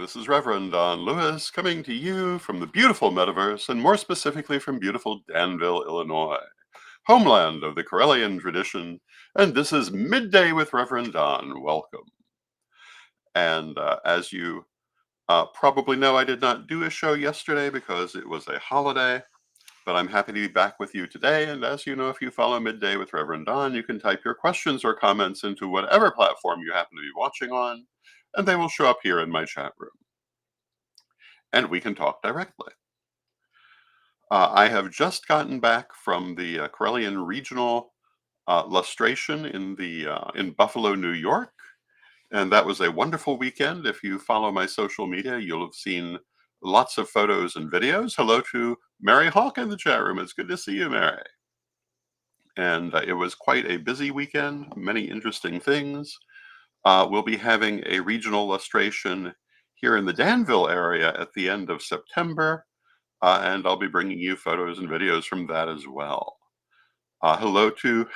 this is Reverend Don Lewis coming to you from the beautiful metaverse, and more specifically from beautiful Danville, Illinois, homeland of the Corellian tradition. And this is Midday with Reverend Don. Welcome. And as you probably know, I did not do a show yesterday because it was a holiday, but I'm happy to be back with you today. And as you know, if you follow Midday with Reverend Don, you can type your questions or comments into whatever platform you happen to be watching on, and they will show up here in my chat room, and we can talk directly. I have just gotten back from the Corellian Regional Lustration in Buffalo, New York, and that was a wonderful weekend. If you follow my social media, you'll have seen lots of photos and videos. Hello to Mary Hawk in the chat room. It's good to see you, Mary. And it was quite a busy weekend, many interesting things. We'll be having a regional lustration here in the Danville area at the end of September, and I'll be bringing you photos and videos from that as well. Hello to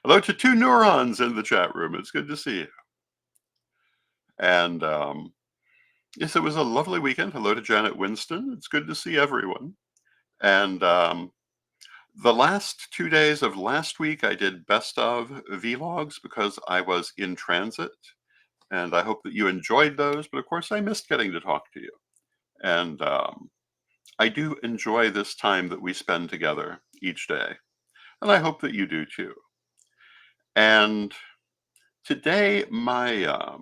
two neurons in the chat room. It's good to see you. And yes, it was a lovely weekend. Hello to Janet Winston. It's good to see everyone. And the last 2 days of last week, I did best of vlogs because I was in transit. And I hope that you enjoyed those. But of course, I missed getting to talk to you. And I do enjoy this time that we spend together each day. And I hope that you do too. And today, my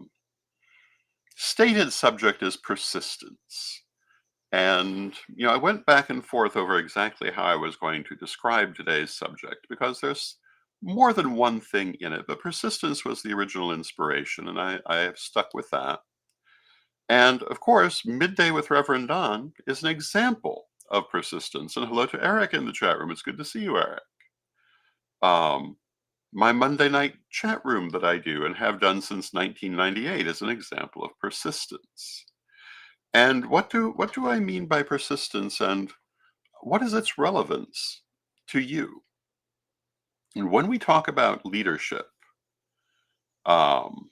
stated subject is persistence. And, I went back and forth over exactly how I was going to describe today's subject because there's more than one thing in it, but persistence was the original inspiration, and I have stuck with that. And of course, Midday with Reverend Don is an example of persistence. And hello to Eric in the chat room. It's good to see you, Eric. My Monday night chat room that I do and have done since 1998 is an example of persistence. And what do I mean by persistence, and what is its relevance to you? And when we talk about leadership, um,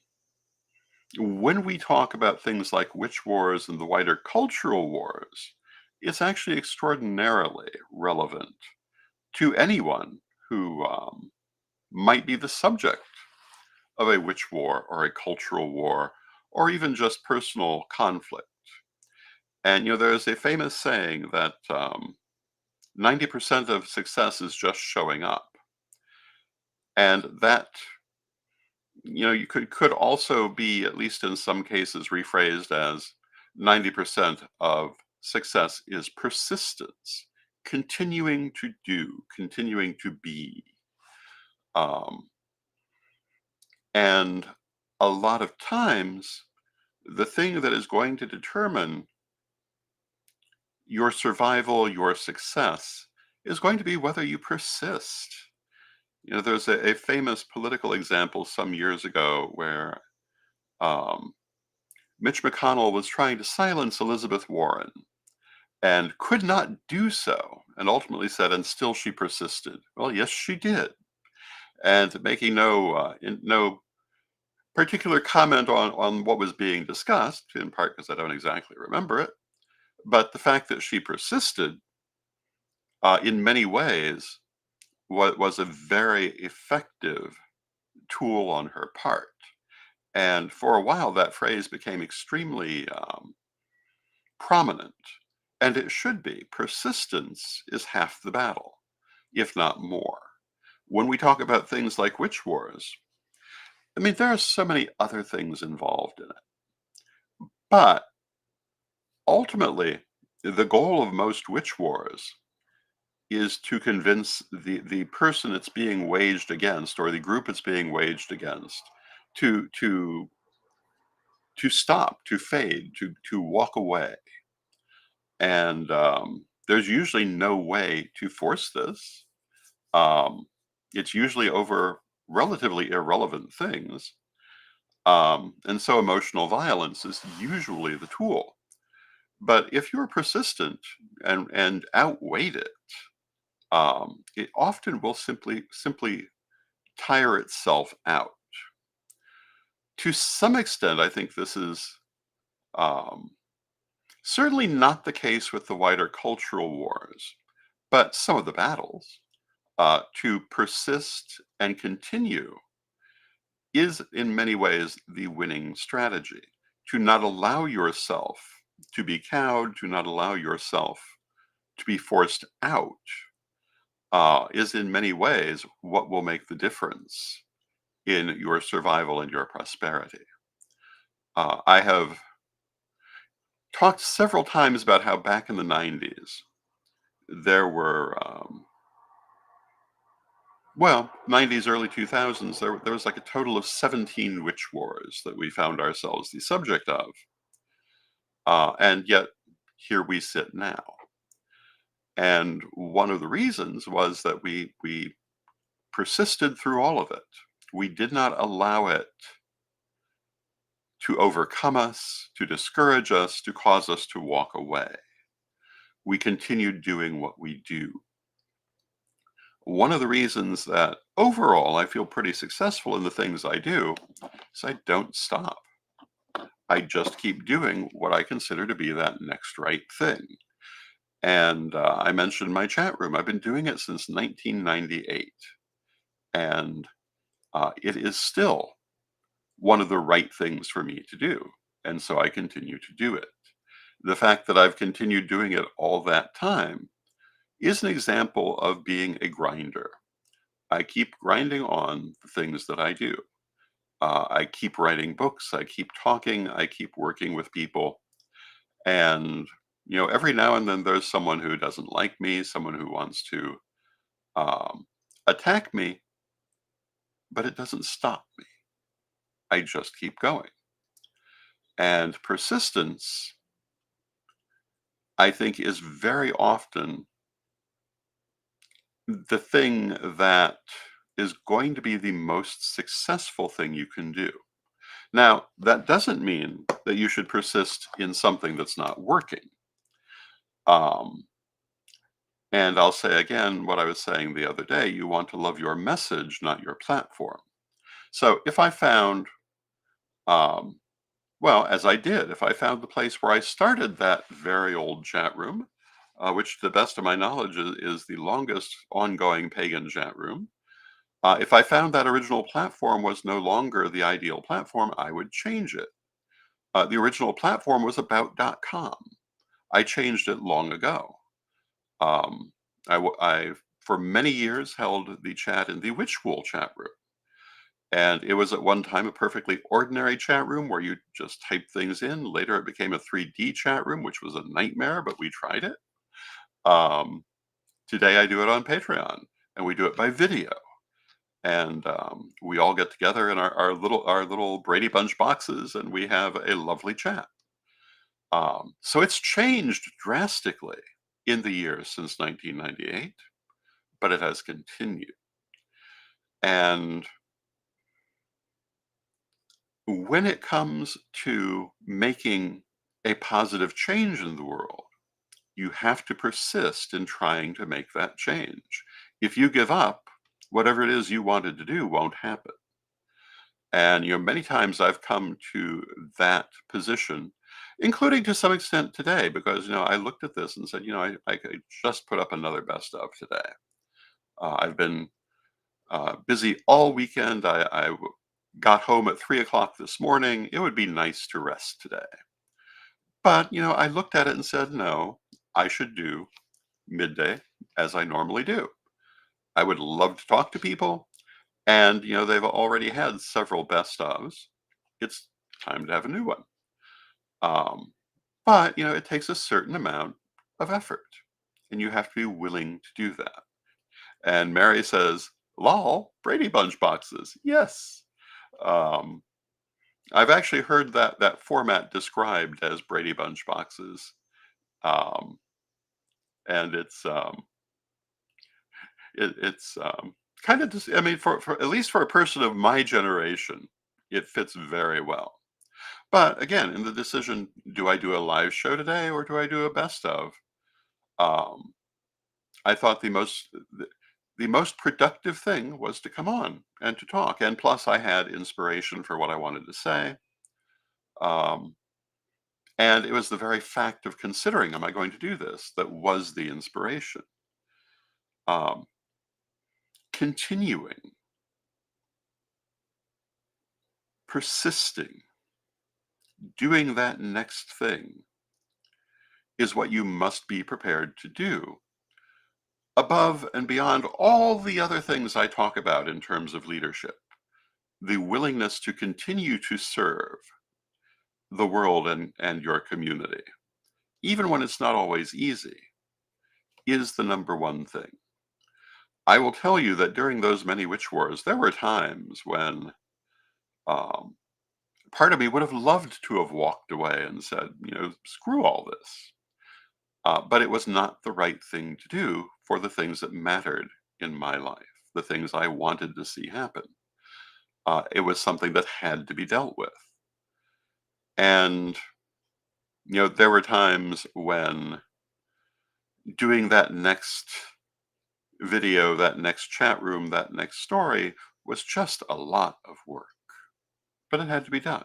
when we talk about things like witch wars and the wider cultural wars, it's actually extraordinarily relevant to anyone who might be the subject of a witch war or a cultural war or even just personal conflict. And there's a famous saying that 90% of success is just showing up. And that, you could also be, at least in some cases, rephrased as 90% of success is persistence, continuing to do, continuing to be. And a lot of times, the thing that is going to determine your survival, your success, is going to be whether you persist. There's a famous political example some years ago where Mitch McConnell was trying to silence Elizabeth Warren and could not do so, and ultimately said, and still she persisted. Well, yes, she did. And making no particular comment on what was being discussed, in part because I don't exactly remember it, but the fact that she persisted in many ways was a very effective tool on her part. And for a while, that phrase became extremely prominent. And it should be. Persistence is half the battle, if not more. When we talk about things like witch wars, there are so many other things involved in it. But ultimately, the goal of most witch wars is to convince the person it's being waged against, or the group it's being waged against, to stop, to fade, to walk away. And there's usually no way to force this. It's usually over relatively irrelevant things. And so emotional violence is usually the tool. But if you're persistent and outweigh it, it often will simply tire itself out. To some extent, I think this is Certainly not the case with the wider cultural wars, but some of the battles. To persist and continue is in many ways the winning strategy. To not allow yourself to be cowed, to not allow yourself to be forced out, is in many ways what will make the difference in your survival and your prosperity. I have talked several times about how back in the 90s, there were, well, 90s, early 2000s, there was like a total of 17 witch wars that we found ourselves the subject of. And yet, here we sit now. And one of the reasons was that we persisted through all of it. We did not allow it to overcome us, to discourage us, to cause us to walk away. We continued doing what we do. One of the reasons that overall I feel pretty successful in the things I do is I don't stop. I just keep doing what I consider to be that next right thing. And I mentioned my chat room. I've been doing it since 1998. And it is still one of the right things for me to do. And so I continue to do it. The fact that I've continued doing it all that time is an example of being a grinder. I keep grinding on the things that I do. I keep writing books, I keep talking, I keep working with people. And, every now and then there's someone who doesn't like me, someone who wants to um, attack me, but it doesn't stop me. I just keep going. And persistence, I think, is very often the thing that is going to be the most successful thing you can do. Now, that doesn't mean that you should persist in something that's not working. Um, and I'll say again what I was saying the other day, you want to love your message, not your platform. So if I found, um, well, as I did, if I found the place where I started that very old chat room, which to the best of my knowledge is the longest ongoing pagan chat room, if I found that original platform was no longer the ideal platform, I would change it. The original platform was about.com. I changed it long ago. Um, I, for many years, held the chat in the Witch Wool chat room. And it was at one time a perfectly ordinary chat room where you just type things in. Later, it became a 3D chat room, which was a nightmare, but we tried it. Um, Today, I do it on Patreon, and we do it by video. And we all get together in our little Brady Bunch boxes, and we have a lovely chat. So it's changed drastically in the years since 1998, but it has continued. And when it comes to making a positive change in the world, you have to persist in trying to make that change. If you give up, whatever it is you wanted to do won't happen. And many times I've come to that position, including to some extent today, because I looked at this and said, I could just put up another best of today. I've been busy all weekend. Got home at 3 o'clock this morning. It would be nice to rest today. But I looked at it and said, no, I should do midday as I normally do. I would love to talk to people. And, they've already had several best ofs. It's time to have a new one. Um, but, it takes a certain amount of effort, and you have to be willing to do that. And Mary says, lol, Brady Bunch boxes. Yes. Um, I've actually heard that format described as Brady Bunch boxes. Um, and it's kind of just, I mean, for at least for a person of my generation, it fits very well. But again, in the decision, do I do a live show today or do I do a best of? Um, I thought the most productive thing was to come on and to talk. And plus, I had inspiration for what I wanted to say. Um, And it was the very fact of considering, am I going to do this, that was the inspiration. Um, Continuing, persisting, doing that next thing is what you must be prepared to do above and beyond all the other things I talk about in terms of leadership. The willingness to continue to serve the world and your community, even when it's not always easy, is the number one thing. I will tell you that during those many witch wars, there were times when um, part of me would have loved to have walked away and said, screw all this. But it was not the right thing to do for the things that mattered in my life, the things I wanted to see happen. It was something that had to be dealt with. And, there were times when doing that next video, that next chat room, that next story was just a lot of work, but it had to be done.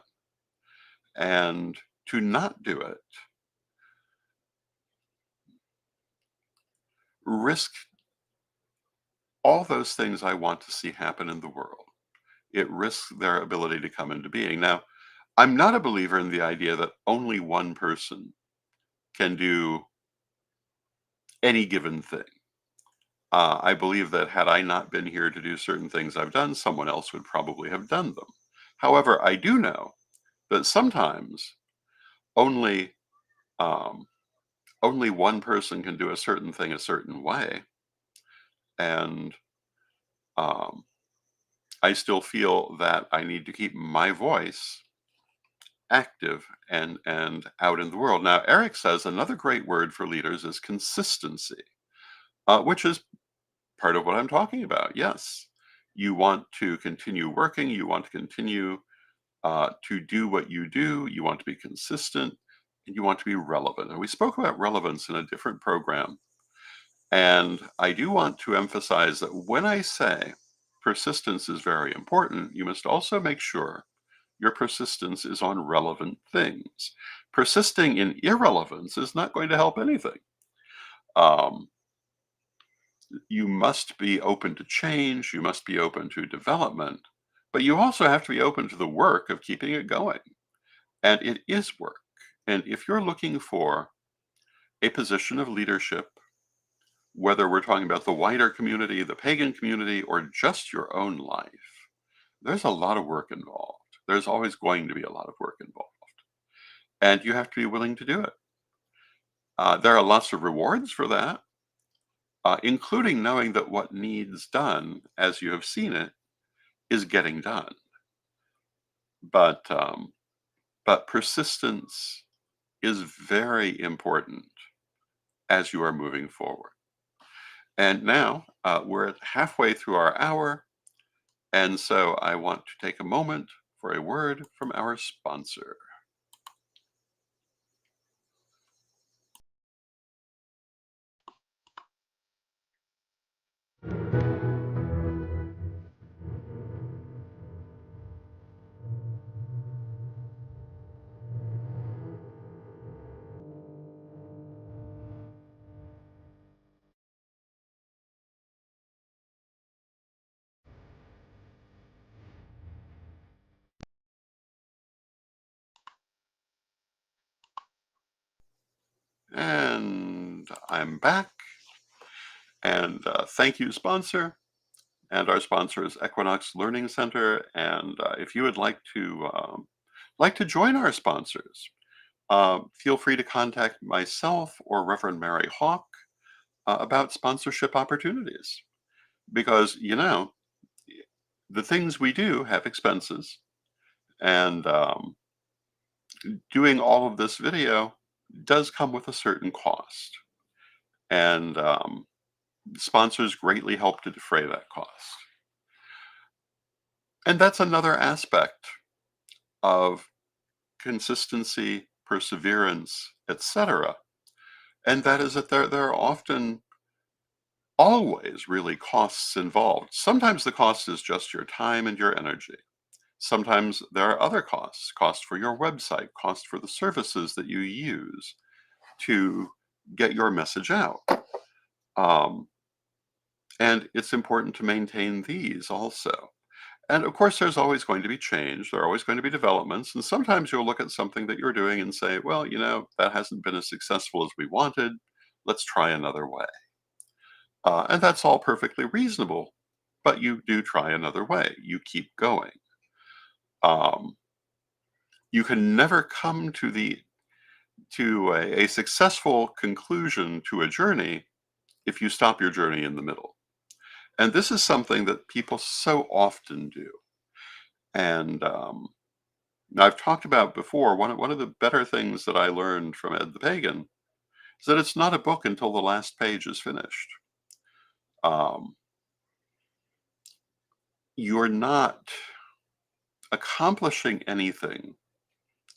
And to not do it risk all those things I want to see happen in the world. It risks their ability to come into being. Now, I'm not a believer in the idea that only one person can do any given thing. I believe that had I not been here to do certain things I've done, someone else would probably have done them. However, I do know that sometimes only um, only one person can do a certain thing a certain way, and um, I still feel that I need to keep my voice active and out in the world. Now, Eric says another great word for leaders is consistency, which is part of what I'm talking about. Yes, you want to continue working, you want to continue to do what you do, you want to be consistent, and you want to be relevant. And we spoke about relevance in a different program. And I do want to emphasize that when I say persistence is very important, you must also make sure your persistence is on relevant things. Persisting in irrelevance is not going to help anything. Um, you must be open to change, you must be open to development, but you also have to be open to the work of keeping it going. And it is work. And if you're looking for a position of leadership, whether we're talking about the wider community, the pagan community, or just your own life, there's a lot of work involved. There's always going to be a lot of work involved. And you have to be willing to do it. There are lots of rewards for that, including knowing that what needs done, as you have seen it, is getting done. But persistence is very important as you are moving forward. And now we're at halfway through our hour, and so I want to take a moment for a word from our sponsor. And I'm back. And thank you, sponsor. And our sponsor is Equinox Learning Center. And if you would like to join our sponsors, feel free to contact myself or Reverend Mary Hawk about sponsorship opportunities. Because, the things we do have expenses. And doing all of this video does come with a certain cost. And sponsors greatly help to defray that cost. And that's another aspect of consistency, perseverance, etc. And that is that there are often always really costs involved. Sometimes the cost is just your time and your energy. Sometimes there are other costs, cost for your website, cost for the services that you use to get your message out. Um, and it's important to maintain these also. And of course, there's always going to be change. There are always going to be developments. And sometimes you'll look at something that you're doing and say, well, that hasn't been as successful as we wanted. Let's try another way. And that's all perfectly reasonable. But you do try another way. You keep going. Um, you can never come to a successful conclusion to a journey if you stop your journey in the middle. And this is something that people so often do. And I've talked about before, one of the better things that I learned from Ed the Pagan is that it's not a book until the last page is finished. Um, you're not accomplishing anything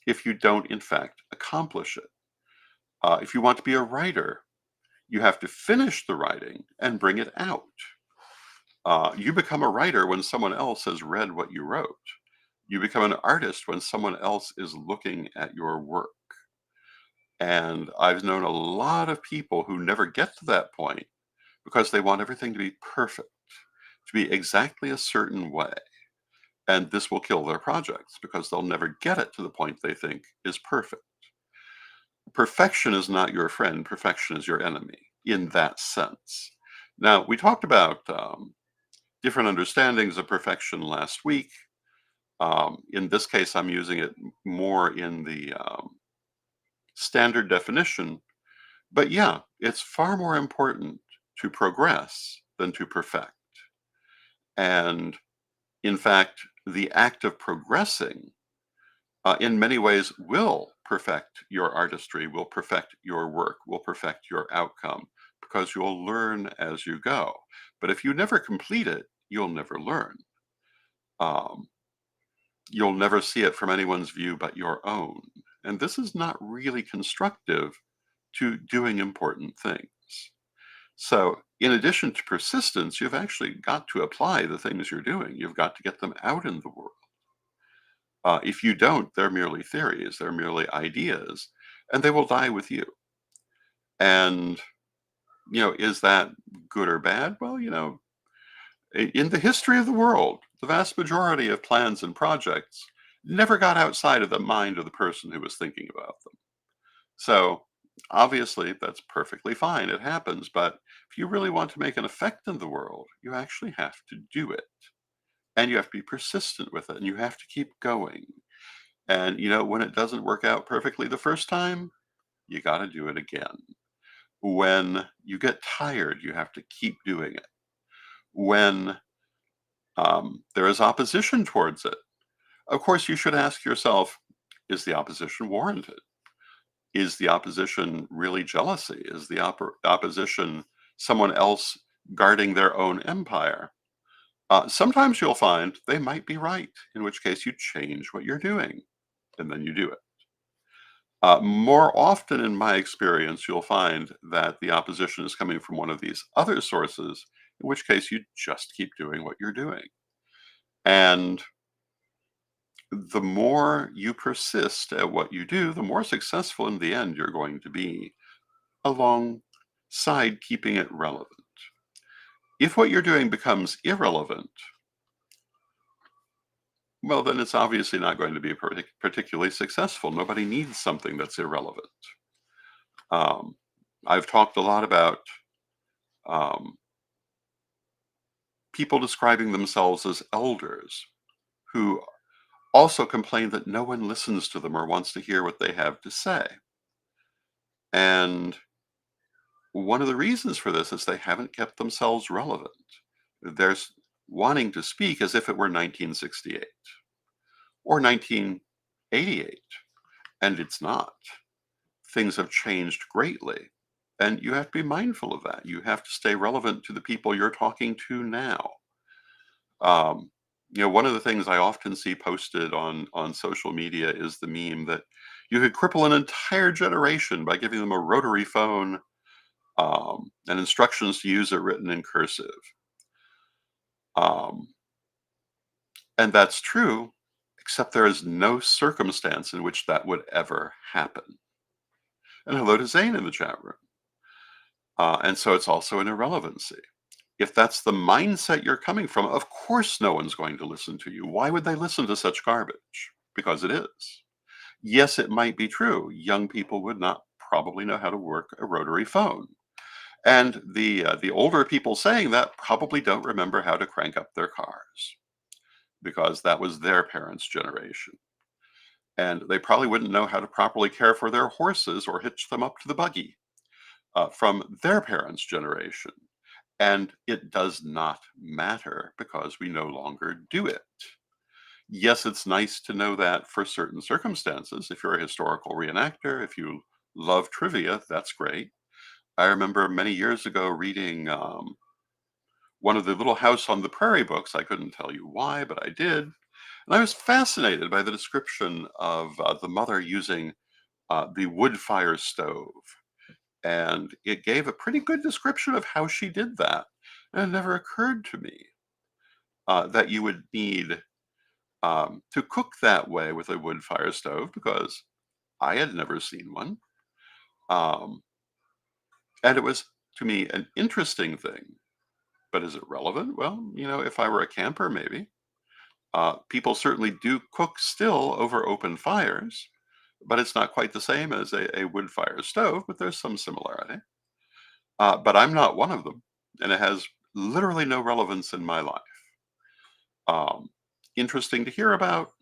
if you don't, in fact, accomplish it. If you want to be a writer, you have to finish the writing and bring it out. You become a writer when someone else has read what you wrote. You become an artist when someone else is looking at your work. And I've known a lot of people who never get to that point because they want everything to be perfect, to be exactly a certain way. And this will kill their projects because they'll never get it to the point they think is perfect. Perfection is not your friend, perfection is your enemy in that sense. Now, we talked about different understandings of perfection last week. In this case, I'm using it more in the standard definition. But yeah, it's far more important to progress than to perfect. And in fact, the act of progressing in many ways will perfect your artistry, will perfect your work, will perfect your outcome, because you'll learn as you go. But if you never complete it, you'll never learn. Um, you'll never see it from anyone's view but your own. And this is not really constructive to doing important things. So, in addition to persistence, you've actually got to apply the things you're doing. You've got to get them out in the world. If you don't, they're merely theories, they're merely ideas, and they will die with you. And, is that good or bad? Well, in the history of the world, the vast majority of plans and projects never got outside of the mind of the person who was thinking about them. So, obviously, that's perfectly fine. It happens. But if you really want to make an effect in the world, you actually have to do it. And you have to be persistent with it. And you have to keep going. And, when it doesn't work out perfectly the first time, you got to do it again. When you get tired, you have to keep doing it. When there is opposition towards it, of course, you should ask yourself, is the opposition warranted? Is the opposition really jealousy? Is the opposition someone else guarding their own empire? Sometimes you'll find they might be right, in which case you change what you're doing and then you do it. More often, in my experience, you'll find that the opposition is coming from one of these other sources, in which case you just keep doing what you're doing. And the more you persist at what you do, the more successful in the end you're going to be alongside keeping it relevant. If what you're doing becomes irrelevant, well, then it's obviously not going to be particularly successful. Nobody needs something that's irrelevant. Um, I've talked a lot about um, people describing themselves as elders who also complain that no one listens to them or wants to hear what they have to say. And one of the reasons for this is they haven't kept themselves relevant. They're wanting to speak as if it were 1968 or 1988, and it's not. Things have changed greatly, and you have to be mindful of that. You have to stay relevant to the people you're talking to now. Um, one of the things I often see posted on social media is the meme that you could cripple an entire generation by giving them a rotary phone and instructions to use it written in cursive. Um, and that's true, except there is no circumstance in which that would ever happen. And hello to Zane in the chat room. And so it's also an irrelevancy. If that's the mindset you're coming from, of course no one's going to listen to you. Why would they listen to such garbage? Because it is. Yes, it might be true. Young people would not probably know how to work a rotary phone. And the older people saying that probably don't remember how to crank up their cars because that was their parents' generation. And they probably wouldn't know how to properly care for their horses or hitch them up to the buggy from their parents' generation. And it does not matter because we no longer do it. Yes, it's nice to know that for certain circumstances. If you're a historical reenactor, if you love trivia, that's great. I remember many years ago reading one of the Little House on the Prairie books. I couldn't tell you why, but I did. And I was fascinated by the description of the mother using the wood fire stove. And it gave a pretty good description of how she did that. And it never occurred to me that you would need to cook that way with a wood fire stove because I had never seen one. Um, and it was, to me, an interesting thing. But is it relevant? Well, if I were a camper, maybe. People certainly do cook still over open fires, but it's not quite the same as a wood fire stove, but there's some similarity. But I'm not one of them, and it has literally no relevance in my life. Um, Interesting to hear about,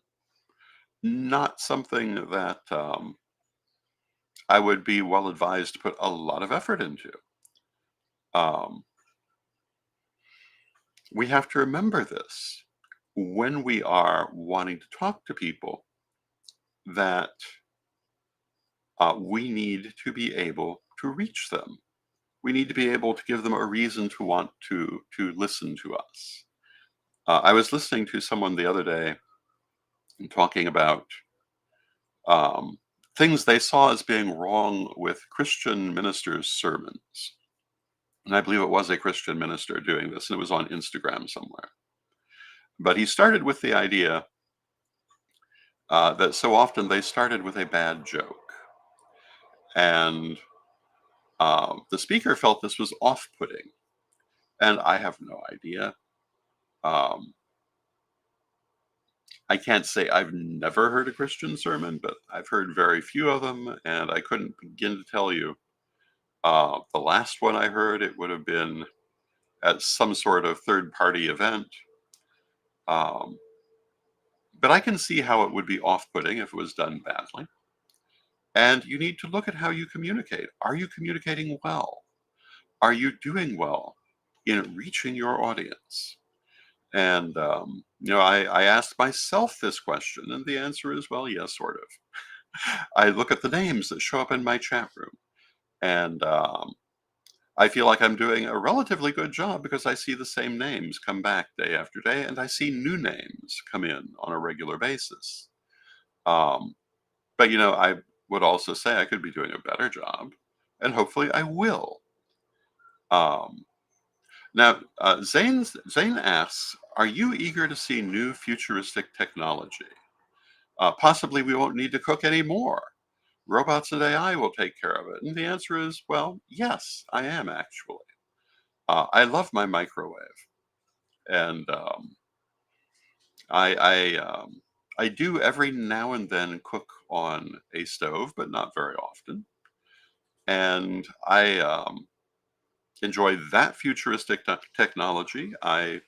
not something that I would be well advised to put a lot of effort into. Um, we have to remember this when we are wanting to talk to people, that we need to be able to reach them. We need to be able to give them a reason to want to listen to us. I was listening to someone the other day talking about um, things they saw as being wrong with Christian ministers' sermons. And I believe it was a Christian minister doing this, and it was on Instagram somewhere. But he started with the idea that so often they started with a bad joke. And the speaker felt this was off putting. And I have no idea. Um, I can't say I've never heard a Christian sermon, but I've heard very few of them. And I couldn't begin to tell you. The last one I heard, it would have been at some sort of third party event. Um, but I can see how it would be off putting if it was done badly. And you need to look at how you communicate. Are you communicating well? Are you doing well in reaching your audience? And, I asked myself this question, and the answer is, well, yes, sort of. I look at the names that show up in my chat room, and I feel like I'm doing a relatively good job because I see the same names come back day after day, and I see new names come in on a regular basis. Um, but, I would also say I could be doing a better job, and hopefully I will. Um, Now, Zane asks, are you eager to see new futuristic technology? Possibly we won't need to cook anymore. Robots and AI will take care of it. And the answer is, well, yes, I am actually. I love my microwave, and I do every now and then cook on a stove, but not very often. And I enjoy that futuristic technology. I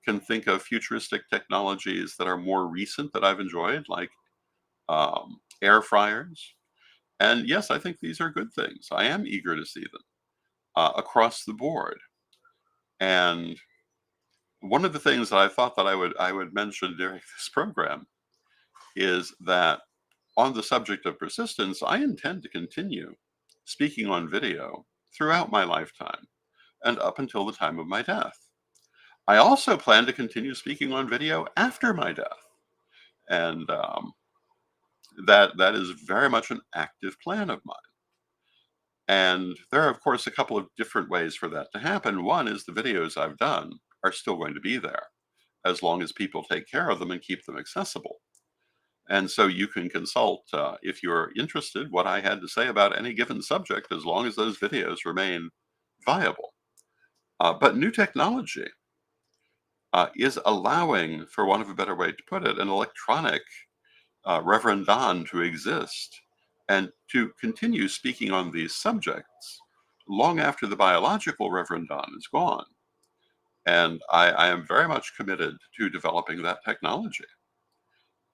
can think of futuristic technologies that are more recent that I've enjoyed, like air fryers. And yes, I think these are good things. I am eager to see them across the board. And one of the things that I thought that I would mention during this program is that on the subject of persistence, I intend to continue speaking on video throughout my lifetime and up until the time of my death. I also plan to continue speaking on video after my death. And that is very much an active plan of mine. And there are, of course, a couple of different ways for that to happen. One is the videos I've done are still going to be there as long as people take care of them and keep them accessible. And so you can consult, if you're interested, what I had to say about any given subject, as long as those videos remain viable. But new technology is allowing, for want of a better way to put it, an electronic Reverend Don to exist and to continue speaking on these subjects long after the biological Reverend Don is gone. And I am very much committed to developing that technology.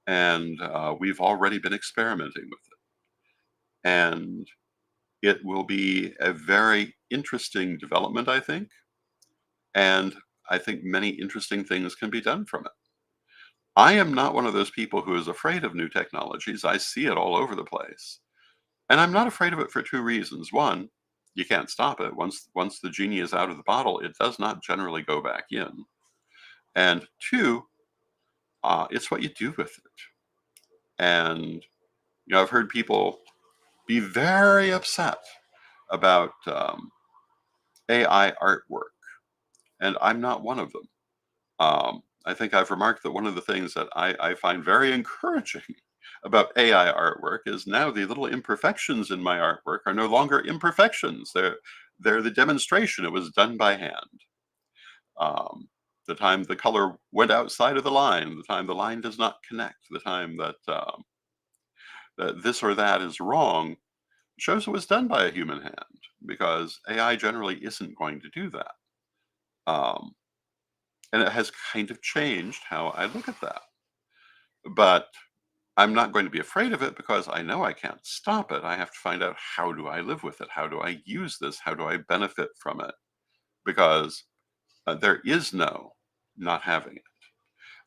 And we've already been experimenting with it. And it will be a very interesting development, I think. And I think many interesting things can be done from it. I am not one of those people who is afraid of new technologies. I see it all over the place. And I'm not afraid of it for two reasons. One, you can't stop it. Once the genie is out of the bottle, it does not generally go back in. And two, it's what you do with it. And I've heard people be very upset about AI artwork, and I'm not one of them. I think I've remarked that one of the things that I find very encouraging about AI artwork is now the little imperfections in my artwork are no longer imperfections. They're the demonstration. It was done by hand. The time the color went outside of the line, the time the line does not connect, the time that this or that is wrong, shows it was done by a human hand, because AI generally isn't going to do that. Um, and it has kind of changed how I look at that. But I'm not going to be afraid of it because I know I can't stop it. I have to find out, how do I live with it? How do I use this? How do I benefit from it? Because there is no not having it.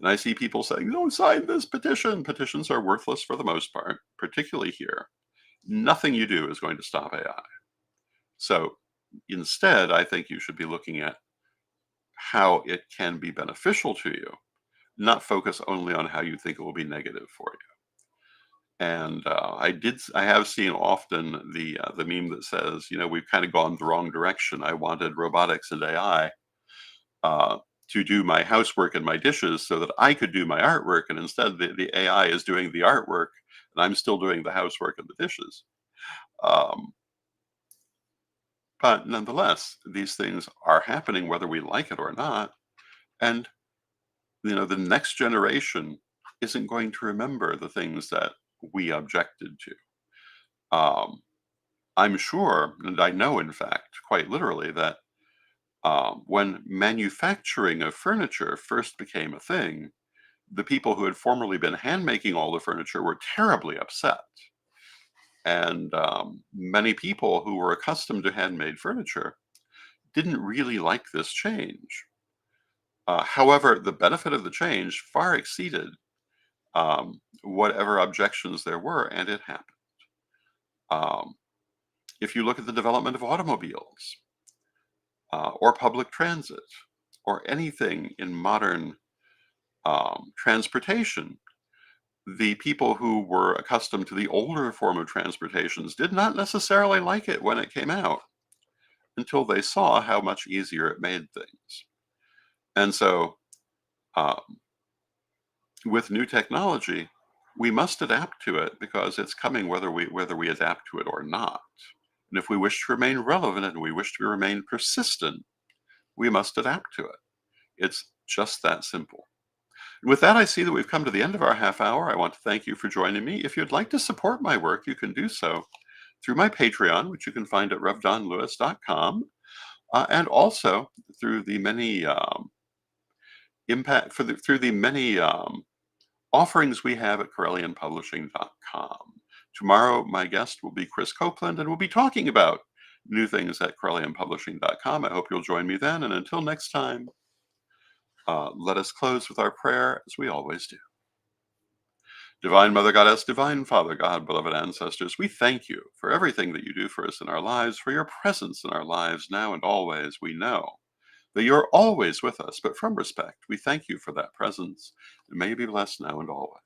And I see people saying, "Don't sign this petition." Petitions are worthless for the most part, particularly here. Nothing you do is going to stop AI. So instead, I think you should be looking at how it can be beneficial to you, not focus only on how you think it will be negative for you. And I have seen often the meme that says, we've kind of gone the wrong direction. I wanted robotics and AI uh, to do my housework and my dishes so that I could do my artwork, and instead the AI is doing the artwork, and I'm still doing the housework and the dishes. Um, but nonetheless, these things are happening whether we like it or not, and the next generation isn't going to remember the things that we objected to. Um, I'm sure, and I know, in fact, quite literally, that when manufacturing of furniture first became a thing, the people who had formerly been hand making all the furniture were terribly upset. And many people who were accustomed to handmade furniture didn't really like this change. However, the benefit of the change far exceeded whatever objections there were, and it happened. Um, if you look at the development of automobiles or public transit or anything in modern transportation, the people who were accustomed to the older form of transportations did not necessarily like it when it came out until they saw how much easier it made things. And so, um, with new technology, we must adapt to it because it's coming whether we adapt to it or not. And if we wish to remain relevant and we wish to remain persistent, we must adapt to it. It's just that simple. With that, I see that we've come to the end of our half hour. I want to thank you for joining me. If you'd like to support my work, you can do so through my Patreon, which you can find at revdonlewis.com, and also through the many through the many offerings we have at CorellianPublishing.com. Tomorrow, my guest will be Chris Copeland, and we'll be talking about new things at CorellianPublishing.com. I hope you'll join me then. And until next time, let us close with our prayer, as we always do. Divine Mother Goddess, Divine Father God, beloved ancestors, we thank you for everything that you do for us in our lives, for your presence in our lives now and always. We know that you're always with us, but from respect, we thank you for that presence, and may you be blessed now and always.